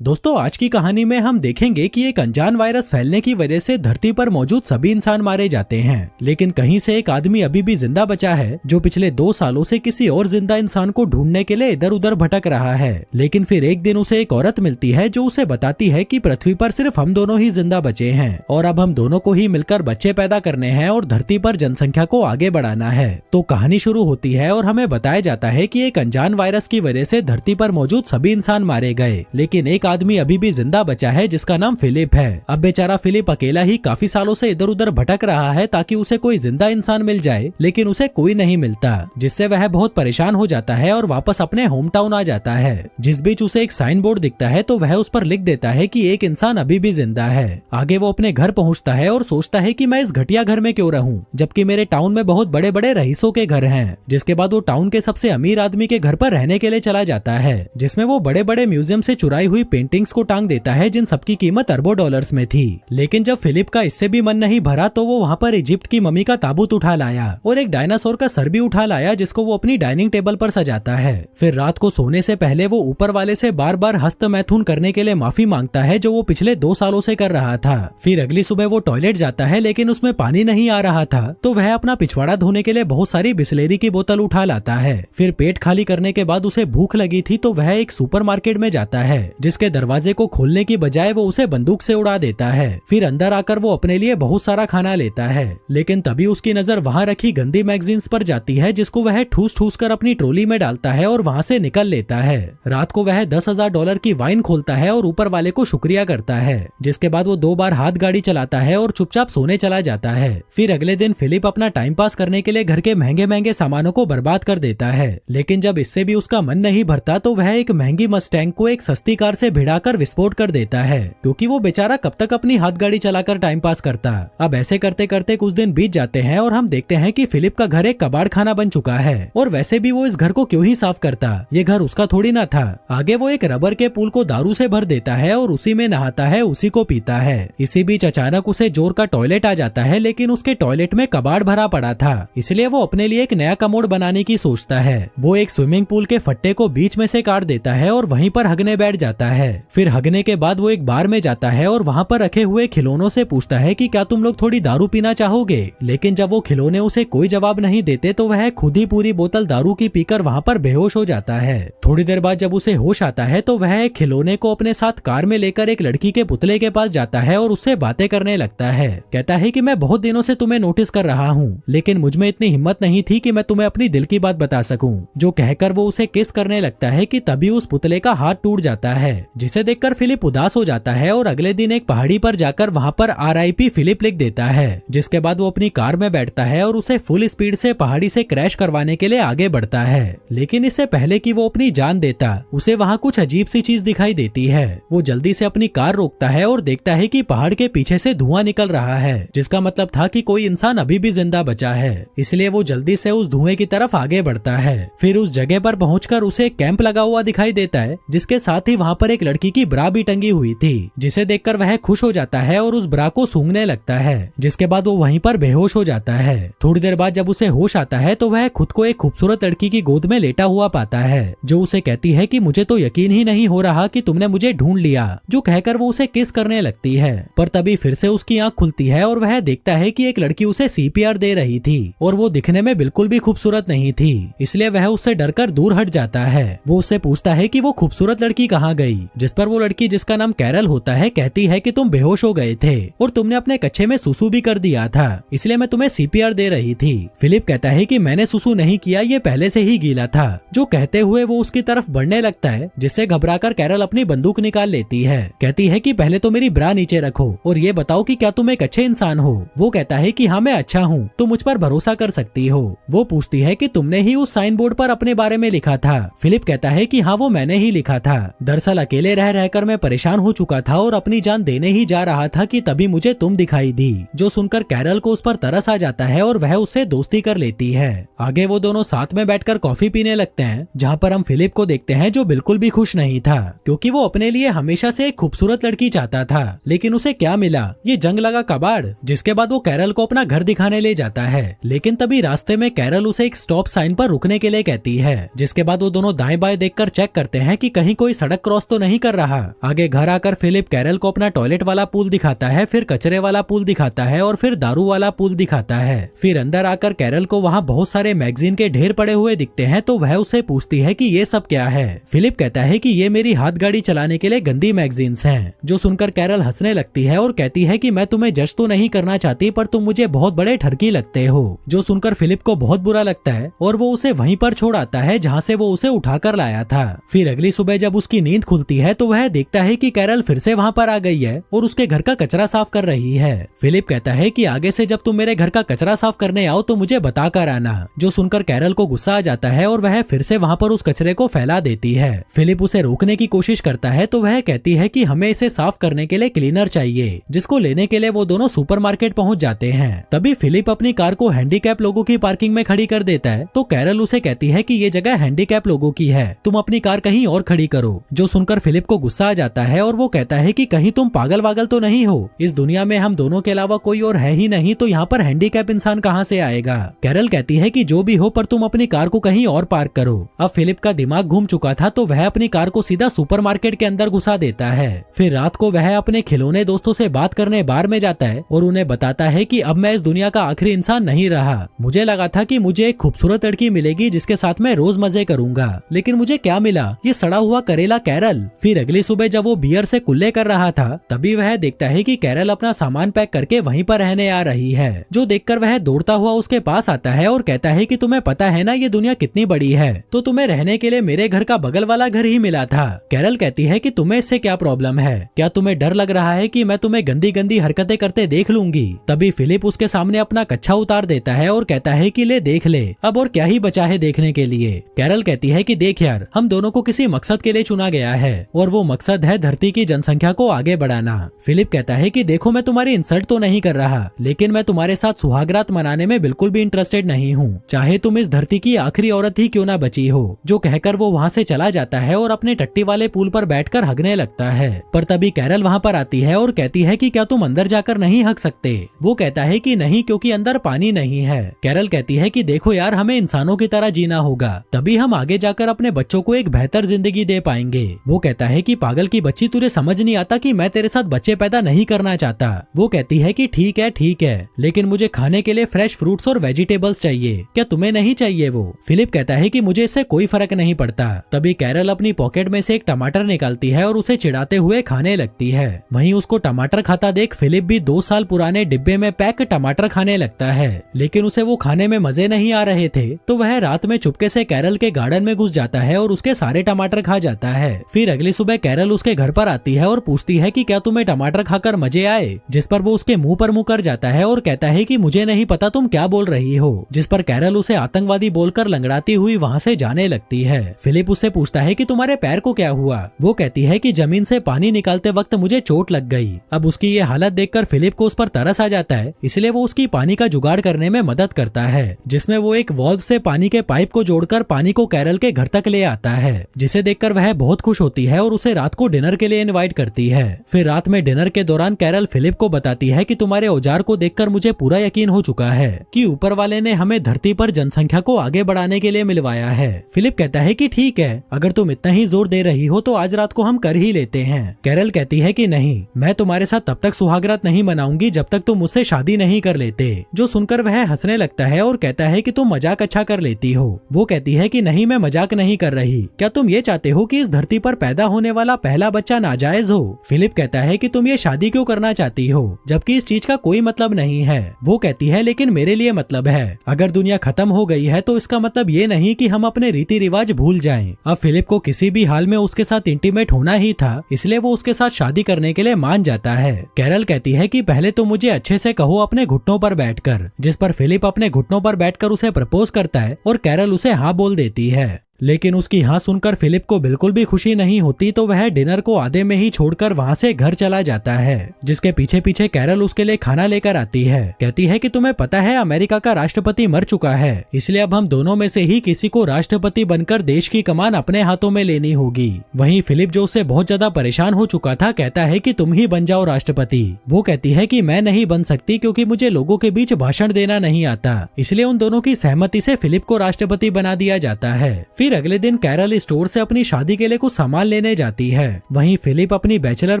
दोस्तों, आज की कहानी में हम देखेंगे कि एक अनजान वायरस फैलने की वजह से धरती पर मौजूद सभी इंसान मारे जाते हैं, लेकिन कहीं से एक आदमी अभी भी जिंदा बचा है जो पिछले 2 सालों से किसी और जिंदा इंसान को ढूंढने के लिए इधर उधर भटक रहा है। लेकिन फिर एक दिन उसे एक औरत मिलती है जो उसे बताती है कि पृथ्वी पर सिर्फ हम दोनों ही जिंदा बचे हैं और अब हम दोनों को ही मिलकर बच्चे पैदा करने हैं और धरती पर जनसंख्या को आगे बढ़ाना है। तो कहानी शुरू होती है और हमें बताया जाता है कि एक अनजान वायरस की वजह से धरती पर मौजूद सभी इंसान मारे गए, लेकिन एक आदमी अभी भी जिंदा बचा है जिसका नाम फिलिप है। अब बेचारा फिलिप अकेला ही काफी सालों से इधर उधर भटक रहा है ताकि उसे कोई जिंदा इंसान मिल जाए, लेकिन उसे कोई नहीं मिलता, जिससे वह बहुत परेशान हो जाता है और वापस अपने होम टाउन आ जाता है। जिस बीच उसे एक साइन बोर्ड दिखता है तो वह उस पर लिख देता है कि एक इंसान अभी भी जिंदा है। आगे वो अपने घर पहुंचता है और सोचता है कि मैं इस घटिया घर में क्यों रहूं, जबकि मेरे टाउन में बहुत बड़े बड़े रईसों के घर हैं। जिसके बाद वो टाउन के सबसे अमीर आदमी के घर पर रहने के लिए चला जाता है, जिसमें वो बड़े बड़े म्यूजियम से चुराई हुई पेंटिंग्स को टांग देता है जिन सबकी कीमत अरबों डॉलर्स में थी। लेकिन जब फिलिप का इससे भी मन नहीं भरा तो वो वहाँ पर इजिप्ट की मम्मी का ताबूत उठा लाया और एक डायनासोर का सर भी उठा लाया जिसको वो अपनी डाइनिंग टेबल पर सजाता है। फिर रात को सोने से पहले वो ऊपर वाले से बार बार हस्त मैथुन करने के लिए माफी मांगता है जो वो पिछले 2 सालों से कर रहा था। फिर अगली सुबह वो टॉयलेट जाता है लेकिन उसमें पानी नहीं आ रहा था, तो वह अपना पिछवाड़ा धोने के लिए बहुत सारी बिस्लेरी की बोतल उठा लाता है। फिर पेट खाली करने के बाद उसे भूख लगी थी तो वह एक सुपरमार्केट में जाता है जिसके दरवाजे को खोलने की बजाय वो उसे बंदूक से उड़ा देता है। फिर अंदर आकर वो अपने लिए बहुत सारा खाना लेता है, लेकिन तभी उसकी नजर वहाँ रखी गंदी मैगजीन्स पर जाती है जिसको वह ठूस ठूस कर अपनी ट्रॉली में डालता है और वहाँ से निकल लेता है। रात को वह $10,000 की वाइन खोलता है और ऊपर वाले को शुक्रिया करता है, जिसके बाद वो 2 बार हाथ गाड़ी चलाता है और चुपचाप सोने चला जाता है। फिर अगले दिन फिलिप अपना टाइम पास करने के लिए घर के महंगे महंगे सामानों को बर्बाद कर देता है, लेकिन जब इससे भी उसका मन नहीं भरता तो वह एक महंगी मस्टैंग को एक सस्ती कार से भिड़ाकर विस्फोट कर देता है, क्योंकि वो बेचारा कब तक अपनी हाथ गाड़ी चलाकर टाइम पास करता। अब ऐसे करते करते कुछ दिन बीत जाते हैं और हम देखते हैं कि फिलिप का घर एक कबाड़ खाना बन चुका है, और वैसे भी वो इस घर को क्यों ही साफ करता, ये घर उसका थोड़ी ना था। आगे वो एक रबर के पूल को दारू से भर देता है और उसी में नहाता है, उसी को पीता है। इसी बीच अचानक उसे जोर का टॉयलेट आ जाता है, लेकिन उसके टॉयलेट में कबाड़ भरा पड़ा था, इसलिए वो अपने लिए एक नया कमोड बनाने की सोचता है। वो एक स्विमिंग पूल के फट्टे को बीच में से काट देता है और वहीं पर हगने बैठ जाता है। फिर हगने के बाद वो एक बार में जाता है और वहाँ पर रखे हुए खिलौनों से पूछता है कि क्या तुम लोग थोड़ी दारू पीना चाहोगे, लेकिन जब वो खिलौने उसे कोई जवाब नहीं देते तो वह खुद ही पूरी बोतल दारू की पीकर वहाँ पर बेहोश हो जाता है। थोड़ी देर बाद जब उसे होश आता है तो वह एक खिलौने को अपने साथ कार में लेकर एक लड़की के पुतले के पास जाता है और उससे बातें करने लगता है। कहता है कि मैं बहुत दिनों से तुम्हें नोटिस कर रहा हूँ, लेकिन मुझमें इतनी हिम्मत नहीं थी कि मैं तुम्हें अपनी दिल की बात बता सकूं। जो कहकर वो उसे किस करने लगता है कि तभी उस पुतले का हाथ टूट जाता है, जिसे देखकर फिलिप उदास हो जाता है और अगले दिन एक पहाड़ी पर जाकर वहाँ पर RIP फिलिप लिख देता है। जिसके बाद वो अपनी कार में बैठता है और उसे फुल स्पीड से पहाड़ी से क्रैश करवाने के लिए आगे बढ़ता है, लेकिन इससे पहले कि वो अपनी जान देता उसे वहाँ कुछ अजीब सी चीज दिखाई देती है। वो जल्दी से अपनी कार रोकता है और देखता है कि पहाड़ के पीछे से धुआं निकल रहा है, जिसका मतलब था कि कोई इंसान अभी भी जिंदा बचा है, इसलिए वो जल्दी से उस धुएं की तरफ आगे बढ़ता है। फिर उस जगह पर पहुंचकर उसे एक कैंप लगा हुआ दिखाई देता है, जिसके साथ ही वहाँ पर एक लड़की की ब्रा भी टंगी हुई थी, जिसे देखकर वह खुश हो जाता है और उस ब्रा को सूंघने लगता है, जिसके बाद वो वहीं पर बेहोश हो जाता है। थोड़ी देर बाद जब उसे होश आता है तो वह खुद को एक खूबसूरत लड़की की गोद में लेटा हुआ पाता है, जो उसे कहती है कि मुझे तो यकीन ही नहीं हो रहा कि तुमने मुझे ढूंढ लिया, जो कहकर वो उसे किस करने लगती है। पर तभी फिर से उसकी आंख खुलती है और वह देखता है कि एक लड़की उसे CPR दे रही थी और वो दिखने में बिल्कुल भी खूबसूरत नहीं थी, इसलिए वह उससे डरकर दूर हट जाता है। वो उससे पूछता है कि वो खूबसूरत लड़की कहाँ गई, जिस पर वो लड़की, जिसका नाम कैरल होता है, कहती है कि तुम बेहोश हो गए थे और तुमने अपने कच्छे में सुसु भी कर दिया था, इसलिए मैं तुम्हें CPR दे रही थी। फिलिप कहता है कि मैंने सुसु नहीं किया, ये पहले से ही गीला था, जो कहते हुए वो उसकी तरफ बढ़ने लगता है, जिससे घबराकर कैरल अपनी बंदूक निकाल लेती है। कहती है कि पहले तो मेरी ब्रा नीचे रखो और ये बताओ कि क्या तुम एक अच्छे इंसान हो। वो कहता है कि हाँ मैं अच्छा हूँ, तुम मुझ पर भरोसा कर सकती हो। वो पूछती है कि तुमने ही उस साइन बोर्ड पर अपने बारे में लिखा था। फिलिप कहता है कि हाँ वो मैंने ही लिखा था। दरअसल अकेले रह रहकर मैं परेशान हो चुका था और अपनी जान देने ही जा रहा था कि तभी मुझे तुम दिखाई दी। जो सुनकर कैरल को उस पर तरस आ जाता है और वह उससे दोस्ती कर लेती है। आगे वो दोनों साथ में बैठकर कॉफी पीने लगते हैं, जहाँ पर हम फिलिप को देखते हैं जो बिल्कुल भी खुश नहीं था, क्योंकि वो अपने लिए हमेशा से एक खूबसूरत लड़की चाहता था, लेकिन उसे क्या मिला, ये जंग लगा कबाड़। जिसके बाद वो कैरल को अपना घर दिखाने ले जाता है, लेकिन तभी रास्ते में कैरल उसे एक स्टॉप साइन पर रुकने के लिए कहती है। जिसके बाद वो दोनों दाएं बाएं देखकर चेक करते हैं कि कहीं कोई सड़क क्रॉस तो नहीं नहीं कर रहा। आगे घर आकर फिलिप कैरल को अपना टॉयलेट वाला पूल दिखाता है, फिर कचरे वाला पूल दिखाता है और फिर दारू वाला पूल दिखाता है। फिर अंदर आकर कैरल को वहाँ बहुत सारे मैगजीन के ढेर पड़े हुए दिखते हैं, तो वह उससे पूछती है कि ये सब क्या है। फिलिप कहता है कि ये मेरी हाथ गाड़ी चलाने के लिए गंदी मैगजीन्स हैं। जो सुनकर कैरल हंसने लगती है और कहती है कि मैं तुम्हें जज तो नहीं करना चाहती, पर तुम मुझे बहुत बड़े ठरकी लगते हो। जो सुनकर फिलिप को बहुत बुरा लगता है और वो उसे वहीं पर छोड़ आता है जहाँ से वो उसे उठाकर लाया था। फिर अगली सुबह जब उसकी नींद खुलती है तो वह देखता है कि कैरल फिर से वहाँ पर आ गई है और उसके घर का कचरा साफ कर रही है। फिलिप कहता है कि आगे से जब तुम मेरे घर का कचरा साफ करने आओ तो मुझे बता कर आना। जो सुनकर कैरल को गुस्सा आ जाता है और वह फिर से वहाँ पर उस कचरे को फैला देती है। फिलिप उसे रोकने की कोशिश करता है तो वह कहती है कि हमें इसे साफ करने के लिए क्लीनर चाहिए, जिसको लेने के लिए वो दोनों सुपरमार्केट पहुंच जाते हैं। तभी फिलिप अपनी कार को हैंडीकैप लोगों की पार्किंग में खड़ी कर देता है, तो कैरल उसे कहती है कि ये जगह हैंडीकैप लोगों की है, तुम अपनी कार कहीं और खड़ी करो। जो सुनकर फिलिप को गुस्सा आ जाता है और वो कहता है कि कहीं तुम पागल वागल तो नहीं हो, इस दुनिया में हम दोनों के अलावा कोई और है ही नहीं, तो यहाँ पर हैंडीकैप इंसान कहाँ से आएगा। कैरल कहती है कि जो भी हो, पर तुम अपनी कार को कहीं और पार्क करो। अब फिलिप का दिमाग घूम चुका था, तो वह अपनी कार को सीधा सुपरमार्केट के अंदर घुसा देता है। फिर रात को वह अपने खिलौने दोस्तों से बात करने बार में जाता है और उन्हें बताता है कि अब मैं इस दुनिया का आखिरी इंसान नहीं रहा। मुझे लगा था कि मुझे एक खूबसूरत लड़की मिलेगी जिसके साथ मैं रोज मजे करूंगा, लेकिन मुझे क्या मिला, ये सड़ा हुआ करेला कैरल। फिर अगली सुबह जब वो बियर से कुल्ले कर रहा था, तभी वह देखता है कि कैरल अपना सामान पैक करके वहीं पर रहने आ रही है। जो देखकर वह दौड़ता हुआ उसके पास आता है और कहता है कि तुम्हें पता है ना ये दुनिया कितनी बड़ी है, तो तुम्हें रहने के लिए मेरे घर का बगल वाला घर ही मिला था। कैरल कहती है कि तुम्हें इससे क्या प्रॉब्लम है, क्या तुम्हें डर लग रहा है कि मैं तुम्हें गंदी गंदी हरकतें करते देख लूंगी। तभी फिलिप उसके सामने अपना कच्छा उतार देता है और कहता है कि ले देख ले, अब और क्या ही बचा है देखने के लिए। कैरल कहती है कि देख यार, हम दोनों को किसी मकसद के लिए चुना गया है और वो मकसद है धरती की जनसंख्या को आगे बढ़ाना। फिलिप कहता है कि देखो, मैं तुम्हारी इंसल्ट तो नहीं कर रहा, लेकिन मैं तुम्हारे साथ सुहागरात मनाने में बिल्कुल भी इंटरेस्टेड नहीं हूँ, चाहे तुम इस धरती की आखिरी औरत ही क्यों ना बची हो। जो कहकर वो वहाँ से चला जाता है और अपने टट्टी वाले पुल पर बैठकर हगने लगता है। पर तभी कैरल वहाँ पर आती है और कहती है कि क्या तुम अंदर जाकर नहीं हग सकते। वो कहता है कि नहीं, क्योंकि अंदर पानी नहीं है। कैरल कहती है कि देखो यार, हमें इंसानों की तरह जीना होगा, तभी हम आगे जाकर अपने बच्चों को एक बेहतर जिंदगी दे पाएंगे। वो कहता है कि पागल की बच्ची, तुझे समझ नहीं आता कि मैं तेरे साथ बच्चे पैदा नहीं करना चाहता। वो कहती है कि ठीक है, लेकिन मुझे खाने के लिए फ्रेश फ्रूट्स और वेजिटेबल्स चाहिए, क्या तुम्हें नहीं चाहिए वो। फिलिप कहता है कि मुझे इससे कोई फर्क नहीं पड़ता। तभी कैरल अपनी पॉकेट में से एक टमाटर निकालती है और उसे चिढ़ाते हुए खाने लगती है। वहीं उसको टमाटर खाता देख फिलिप भी 2 साल पुराने डिब्बे में पैक टमाटर खाने लगता है, लेकिन उसे वो खाने में मजे नहीं आ रहे थे, तो वह रात में चुपके से कैरल के गार्डन में घुस जाता है और उसके सारे टमाटर खा जाता है। फिर अगली सुबह कैरल उसके घर पर आती है और पूछती है कि क्या तुम्हें टमाटर खाकर मजे आए, जिस पर वो उसके मुंह पर मुंह कर जाता है और कहता है कि मुझे नहीं पता तुम क्या बोल रही हो, जिस पर कैरल उसे आतंकवादी बोलकर लंगड़ाती हुई वहाँ से जाने लगती है। फिलिप उससे पूछता है कि तुम्हारे पैर को क्या हुआ। वो कहती है कि जमीन से पानी निकालते वक्त मुझे चोट लग गई। अब उसकी ये हालत देखकर फिलिप को उस पर तरस आ जाता है, इसलिए वो उसकी पानी का जुगाड़ करने में मदद करता है, जिसमें वो एक वॉल्व से पानी के पाइप को जोड़कर पानी को कैरल के घर तक ले आता है, जिसे देखकर वह बहुत खुश होती है और उसे रात को डिनर के लिए इनवाइट करती है। फिर रात में डिनर के दौरान कैरल फिलिप को बताती है कि तुम्हारे औजार को देखकर मुझे पूरा यकीन हो चुका है कि ऊपर वाले ने हमें धरती पर जनसंख्या को आगे बढ़ाने के लिए मिलवाया है। फिलिप कहता है कि ठीक है, अगर तुम इतना ही जोर दे रही हो तो आज रात को हम कर ही लेते हैं। कैरल कहती है कि नहीं, मैं तुम्हारे साथ तब तक सुहागरात नहीं मनाऊंगी जब तक तुम मुझसे शादी नहीं कर लेते। जो सुनकर वह हंसने लगता है और कहता है कि तुम मजाक अच्छा कर लेती हो। वो कहती है कि नहीं, मैं मजाक नहीं कर रही, क्या तुम ये चाहते हो कि इस धरती पर पैदा होने वाला पहला बच्चा नाजायज हो। फिलिप कहता है कि तुम ये शादी क्यों करना चाहती हो, जबकि इस चीज का कोई मतलब नहीं है। वो कहती है लेकिन मेरे लिए मतलब है, अगर दुनिया खत्म हो गई है तो इसका मतलब ये नहीं कि हम अपने रीति रिवाज भूल जाएं। अब फिलिप को किसी भी हाल में उसके साथ इंटीमेट होना ही था, इसलिए वो उसके साथ शादी करने के लिए मान जाता है। कैरल कहती है कि पहले तो मुझे अच्छे से कहो अपने घुटनों पर बैठकर, जिस पर फिलिप अपने घुटनों पर बैठकर उसे प्रपोज करता है और कैरल उसे हाँ बोल देती है। लेकिन उसकी हाँ सुनकर फिलिप को बिल्कुल भी खुशी नहीं होती, तो वह डिनर को आधे में ही छोड़कर वहाँ से घर चला जाता है, जिसके पीछे पीछे कैरल उसके लिए खाना लेकर आती है। कहती है कि तुम्हें पता है अमेरिका का राष्ट्रपति मर चुका है, इसलिए अब हम दोनों में से ही किसी को राष्ट्रपति बनकर देश की कमान अपने हाथों में लेनी होगी। वहीं फिलिप जो उससे बहुत ज्यादा परेशान हो चुका था कहता है कि तुम ही बन जाओ राष्ट्रपति। वो कहती है कि मैं नहीं बन सकती क्योंकि मुझे लोगों के बीच भाषण देना नहीं आता, इसलिए उन दोनों की सहमति से फिलिप को राष्ट्रपति बना दिया जाता है। फिर फिर अगले दिन कैरल स्टोर से अपनी शादी के लिए कुछ सामान लेने जाती है। वहीं फिलिप अपनी बैचलर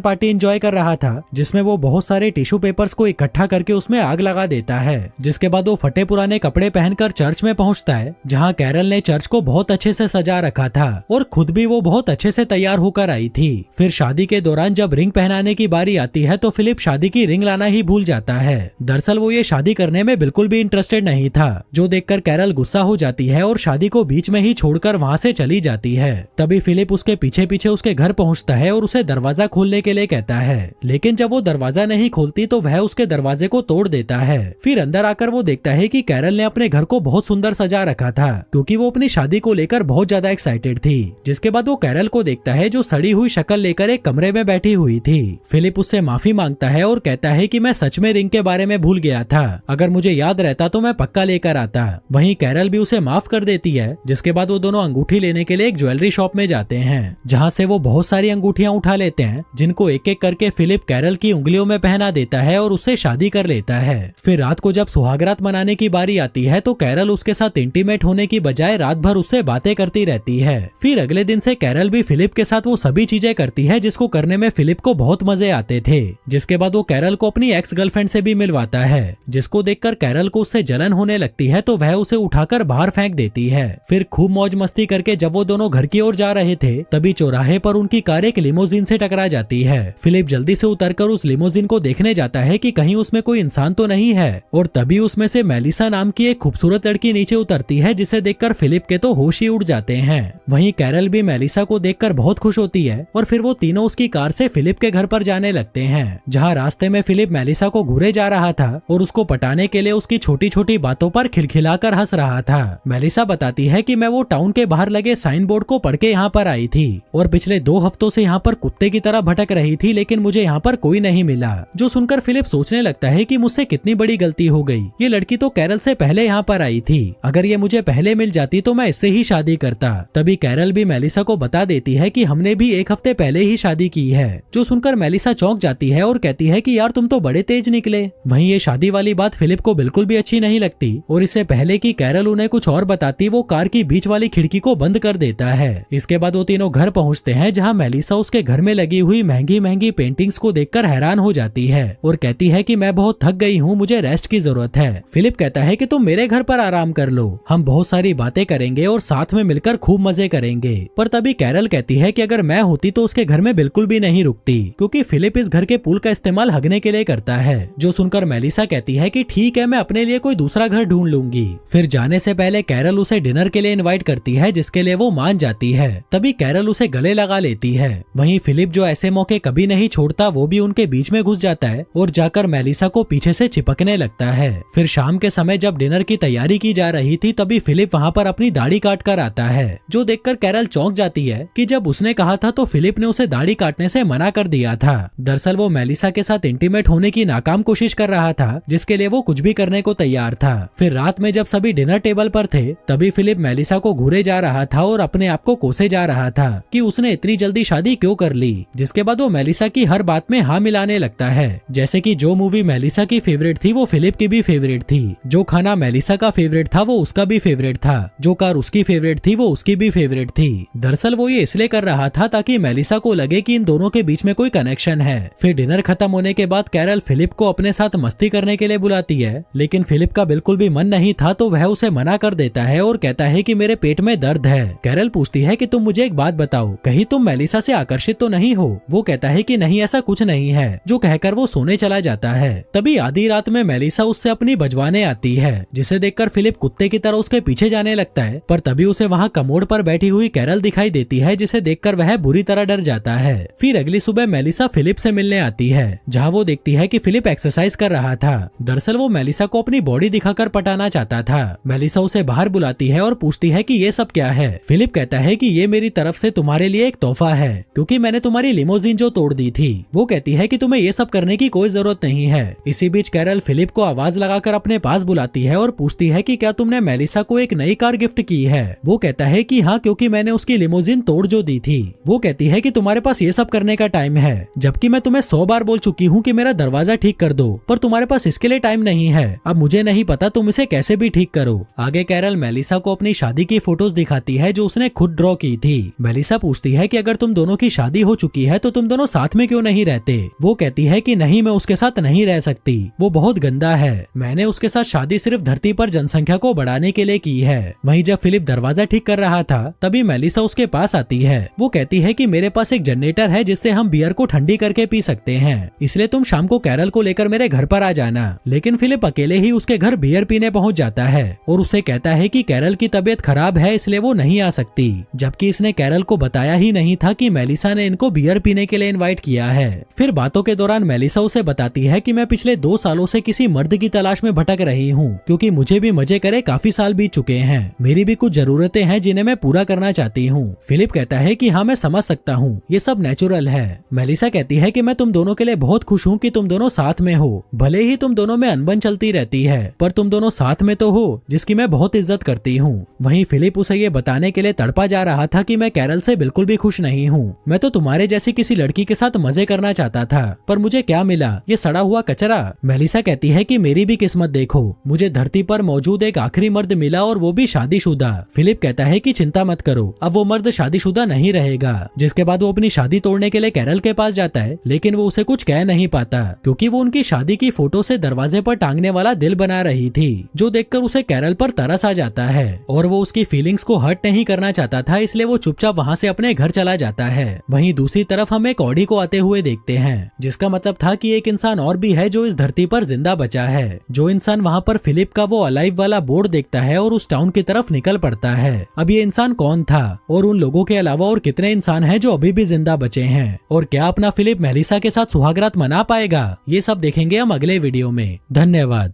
पार्टी एंजॉय कर रहा था, जिसमें वो बहुत सारे टिश्यू पेपर्स को इकट्ठा करके उसमें आग लगा देता है। जिसके बाद वो फटे पुराने कपड़े पहनकर चर्च में पहुंचता है, जहां कैरल ने चर्च को बहुत अच्छे से सजा रखा था और खुद भी वो बहुत अच्छे से तैयार होकर आई थी। फिर शादी के दौरान जब रिंग पहनाने की बारी आती है तो फिलिप शादी की रिंग लाना ही भूल जाता है। दरअसल वो ये शादी करने में बिल्कुल भी इंटरेस्टेड नहीं था, जो देखकर कैरल गुस्सा हो जाती है और शादी को बीच में ही छोड़कर वहाँ से चली जाती है। तभी फिलिप उसके पीछे पीछे उसके घर पहुँचता है और उसे दरवाजा खोलने के लिए कहता है, लेकिन जब वो दरवाजा नहीं खोलती तो वह उसके दरवाजे को तोड़ देता है। फिर अंदर आकर वो देखता है कि कैरल ने अपने घर को बहुत सुंदर सजा रखा था, क्योंकि वो अपनी शादी को लेकर बहुत ज्यादा एक्साइटेड थी। जिसके बाद वो कैरल को देखता है जो सड़ी हुई शक्ल लेकर एक कमरे में बैठी हुई थी। फिलिप उससे माफी मांगता है और कहता है कि मैं सच में रिंग के बारे में भूल गया था, अगर मुझे याद रहता तो मैं पक्का लेकर आता। वहीं कैरल भी उसे माफ कर देती है। जिसके बाद वो दोनों अंगूठी लेने के लिए एक ज्वेलरी शॉप में जाते हैं, जहाँ से वो बहुत सारी अंगूठियां उठा लेते हैं, जिनको एक एक करके फिलिप कैरल की उंगलियों में पहना देता है और उससे शादी कर लेता है। फिर रात को जब सुहागरात मनाने की बारी आती है तो कैरल उसके साथ इंटीमेट होने की बजाय रात भर उससे बातें करती रहती है। फिर अगले दिन से कैरल भी फिलिप के साथ वो सभी चीजें करती है जिसको करने में फिलिप को बहुत मजे आते थे। जिसके बाद वो कैरल को अपनी एक्स गर्लफ्रेंड से भी मिलवाता है, जिसको देखकर कैरल को उससे जलन होने लगती है तो वह उसे उठाकर बाहर फेंक देती है। फिर खूब मौज मस्ती करके जब वो दोनों घर की ओर जा रहे थे तभी चौराहे पर उनकी कार एक लिमोजिन से टकरा जाती है। फिलिप जल्दी से उतरकर उस लिमोजिन को देखने जाता है कि कहीं उसमें कोई इंसान तो नहीं है, और तभी उसमें से मेलिसा नाम की एक खूबसूरत लड़की नीचे उतरती है, जिसे देखकर फिलिप के तो होश ही उड़ जाते हैं। वहीं कैरल भी मेलिसा को देखकर बहुत खुश होती है और फिर वो तीनों उसकी कार से फिलिप के घर पर जाने लगते हैं, जहाँ रास्ते में फिलिप मेलिसा को घूरे जा रहा था और उसको पटाने के लिए उसकी छोटी छोटी बातों पर खिलखिलाकर हंस रहा था। मेलिसा बताती है कि मैं वो टाउन के बाहर लगे साइन बोर्ड को पढ़ के यहाँ पर आई थी और पिछले 2 हफ्तों से यहाँ पर कुत्ते की तरह भटक रही थी, लेकिन मुझे यहाँ पर कोई नहीं मिला। जो सुनकर फिलिप सोचने लगता है कि मुझसे कितनी बड़ी गलती हो गई, ये लड़की तो कैरल से पहले यहाँ पर आई थी, अगर ये मुझे पहले मिल जाती तो मैं इससे ही शादी करता। तभी कैरल भी मेलिसा को बता देती है कि हमने भी 1 हफ्ते पहले ही शादी की है। जो सुनकर मेलिसा चौंक जाती है और कहती है कि यार तुम तो बड़े तेज निकले। वहीं ये शादी वाली बात फिलिप को बिल्कुल भी अच्छी नहीं लगती और इससे पहले कि कैरल उन्हें कुछ और बताती वो कार की बीच वाली खिड़की को बंद कर देता है। इसके बाद वो तीनों घर पहुंचते हैं, जहां मेलिसा उसके घर में लगी हुई महंगी महंगी पेंटिंग्स को देखकर हैरान हो जाती है और कहती है कि मैं बहुत थक गई हूँ, मुझे रेस्ट की जरूरत है। फिलिप कहता है कि तुम मेरे घर पर आराम कर लो, हम बहुत सारी बातें करेंगे और साथ में मिलकर खूब मजे करेंगे। पर तभी कैरल कहती है कि अगर मैं होती तो उसके घर में बिल्कुल भी नहीं रुकती, क्योंकि फिलिप इस घर के पूल का इस्तेमाल हगने के लिए करता है। जो सुनकर मेलिसा कहती है कि ठीक है, मैं अपने लिए कोई दूसरा घर ढूंढ लूंगी। फिर जाने से पहले कैरल उसे डिनर के लिए इनवाइट करती है, जिसके लिए वो मान जाती है। तभी कैरल उसे गले लगा लेती है। वहीं फिलिप जो ऐसे मौके कभी नहीं छोड़ता, वो भी उनके बीच में घुस जाता है और जाकर मेलिसा को पीछे से चिपकने लगता है। फिर शाम के समय जब डिनर की तैयारी की जा रही थी तभी फिलिप वहाँ पर अपनी दाढ़ी काट कर आता है, जो देखकर कैरल चौंक जाती है कि जब उसने कहा था तो फिलिप ने उसे दाढ़ी काटने से मना कर दिया था। दरअसल वो मेलिसा के साथ इंटीमेट होने की नाकाम कोशिश कर रहा था, जिसके लिए वो कुछ भी करने को तैयार था। फिर रात में जब सभी डिनर टेबल पर थे तभी फिलिप मेलिसा को घूरे जा रहा था और अपने आप को कोसे जा रहा था कि उसने इतनी जल्दी शादी क्यों कर ली। जिसके बाद वो मेलिसा की हर बात में हाँ मिलाने लगता है, जैसे कि जो मूवी मेलिसा की फेवरेट थी वो फिलिप की भी फेवरेट थी, जो खाना मेलिसा का फेवरेट था वो उसका भी फेवरेट था, जो कार उसकी फेवरेट थी वो उसकी भी फेवरेट थी। दरअसल वो ये इसलिए कर रहा था ताकि मेलिसा को लगे कि इन दोनों के बीच में कोई कनेक्शन है। फिर डिनर खत्म होने के बाद कैरल फिलिप को अपने साथ मस्ती करने के लिए बुलाती है, लेकिन फिलिप का बिल्कुल भी मन नहीं था तो वह उसे मना कर देता है और कहता है कि मेरे पेट में दर्द है। कैरल पूछती है कि तुम मुझे एक बात बताओ, कहीं तुम मेलिसा से आकर्षित तो नहीं हो? वो कहता है कि नहीं, ऐसा कुछ नहीं है, जो कहकर वो सोने चला जाता है। तभी आधी रात में मेलिसा उससे अपनी बजवाने आती है, जिसे देखकर फिलिप कुत्ते की तरह उसके पीछे जाने लगता है। पर तभी उसे वहाँ कमोड पर बैठी हुई कैरल दिखाई देती है, जिसे देखकर वह बुरी तरह डर जाता है। फिर अगली सुबह मेलिसा फिलिप से मिलने आती है, जहाँ वो देखती है कि फिलिप एक्सरसाइज कर रहा था। दरअसल वो मेलिसा को अपनी बॉडी दिखाकर पटाना चाहता था। मेलिसा उसे बाहर बुलाती है और पूछती है कि ये सब क्या है। फिलिप कहता है कि ये मेरी तरफ से तुम्हारे लिए एक तोहफा है, क्योंकि मैंने तुम्हारी लिमोजिन जो तोड़ दी थी। वो कहती है कि तुम्हें ये सब करने की कोई जरूरत नहीं है। इसी बीच कैरल फिलिप को आवाज लगाकर अपने पास बुलाती है और पूछती है कि क्या तुमने मेलिसा को एक नई कार गिफ्ट की है? वो कहता है कि हाँ, क्योंकि मैंने उसकी लिमोजिन तोड़ जो दी थी। वो कहती है कि तुम्हारे पास ये सब करने का टाइम है, जबकि मैं तुम्हें 100 बार बोल चुकी हूँ कि मेरा दरवाजा ठीक कर दो, पर तुम्हारे पास इसके लिए टाइम नहीं है। अब मुझे नहीं पता तुम इसे कैसे भी ठीक करो। आगे कैरल मेलिसा को अपनी शादी की फोटोज दिखाती है जो उसने खुद ड्रॉ की थी। मेलिसा पूछती है कि अगर तुम दोनों की शादी हो चुकी है तो तुम दोनों साथ में क्यों नहीं रहते। वो कहती है कि नहीं, मैं उसके साथ नहीं रह सकती, वो बहुत गंदा है। मैंने उसके साथ शादी सिर्फ धरती पर जनसंख्या को बढ़ाने के लिए की है। वहीं जब फिलिप दरवाजा ठीक कर रहा था तभी मेलिसा उसके पास आती है। वो कहती है कि मेरे पास एक जनरेटर है जिससे हम बियर को ठंडी करके पी सकते हैं, इसलिए तुम शाम को कैरल को लेकर मेरे घर पर आ जाना। लेकिन फिलिप अकेले ही उसके घर बियर पीने पहुंच जाता है और उससे कहता है कि कैरल की तबीयत खराब है इसलिए वो नहीं आ सकती, जबकि इसने कैरल को बताया ही नहीं था कि मेलिसा ने इनको बियर पीने के लिए इनवाइट किया है। फिर बातों के दौरान मेलिसा उसे बताती है कि मैं पिछले 2 सालों से किसी मर्द की तलाश में भटक रही हूँ, क्योंकि मुझे भी मजे करे काफी साल बीत चुके हैं। मेरी भी कुछ जरूरतें हैं जिन्हें मैं पूरा करना चाहती हूँ। फिलिप कहता है कि हाँ, मैं समझ सकता हूँ, ये सब नेचुरल है। मेलिसा कहती है कि मैं तुम दोनों के लिए बहुत खुश हूँ कि तुम दोनों साथ में हो। भले ही तुम दोनों में अनबन चलती रहती है पर तुम दोनों साथ में तो हो, जिसकी मैं बहुत इज्जत करती हूँ। वहीं फिलिप उसे ये बताने के लिए तड़पा जा रहा था कि मैं कैरल से बिल्कुल भी खुश नहीं हूँ। मैं तो तुम्हारे जैसी किसी लड़की के साथ मजे करना चाहता था, पर मुझे क्या मिला, ये सड़ा हुआ कचरा। मेलिसा कहती है कि मेरी भी किस्मत देखो, मुझे धरती पर मौजूद एक आखिरी मर्द मिला और वो भी शादीशुदा। फिलिप कहता है कि चिंता मत करो, अब वो मर्द शादीशुदा नहीं रहेगा। जिसके बाद वो अपनी शादी तोड़ने के लिए कैरल के पास जाता है, लेकिन वो उसे कुछ कह नहीं पाता क्योंकि वो उनकी शादी की फोटो से दरवाजे पर टांगने वाला दिल बना रही थी, जो देखकर उसे कैरल पर तरस आ जाता है और वो उसकी फीलिंग्स को हर्ट नहीं करना चाहता था, इसलिए वो चुपचाप वहाँ से अपने घर चला जाता है। वहीं दूसरी तरफ हम एक ऑडी को आते हुए देखते हैं, जिसका मतलब था कि एक इंसान और भी है जो इस धरती पर जिंदा बचा है। जो इंसान वहाँ पर फिलिप का वो अलाइव वाला बोर्ड देखता है और उस टाउन की तरफ निकल पड़ता है। अब ये इंसान कौन था और उन लोगों के अलावा और कितने इंसान हैं जो अभी भी जिंदा बचे हैं, और क्या अपना फिलिप मेलिसा के साथ सुहागरात मना पाएगा, ये सब देखेंगे हम अगले वीडियो में। धन्यवाद।